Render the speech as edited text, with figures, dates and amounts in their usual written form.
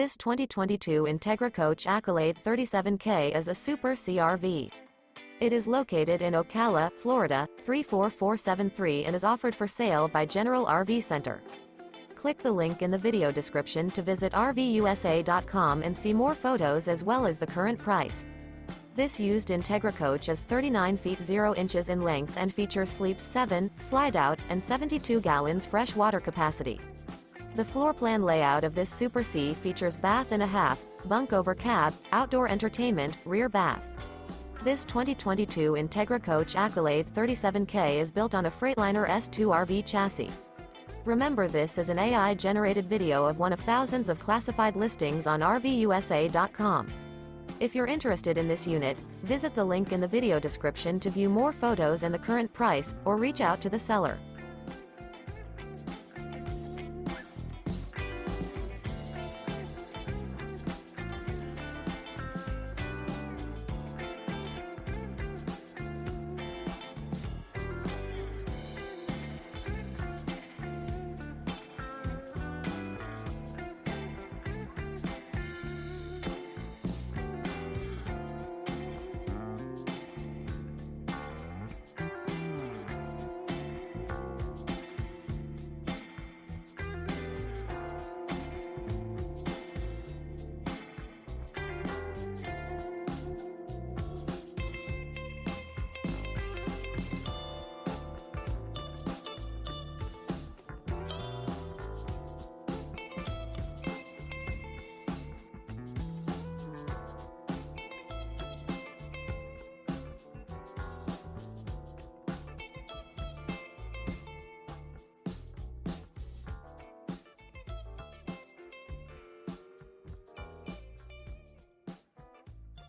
This 2022 Entegra Coach Accolade 37K is a Super CRV. It is located in Ocala, Florida, 34473 and is offered for sale by General RV Center. Click the link in the video description to visit RVUSA.com and see more photos as well as the current price. This used Entegra Coach is 39 feet 0 inches in length and features sleeps 7, Slideout, and 72 gallons fresh water capacity. The floor plan layout of this Super C features bath and a half, bunk over cab, outdoor entertainment, rear bath. This 2022 Entegra Coach Accolade 37K is built on a Freightliner S2RV chassis. Remember, this is an AI-generated video of one of thousands of classified listings on RVUSA.com. If you're interested in this unit, visit the link in the video description to view more photos and the current price, or reach out to the seller.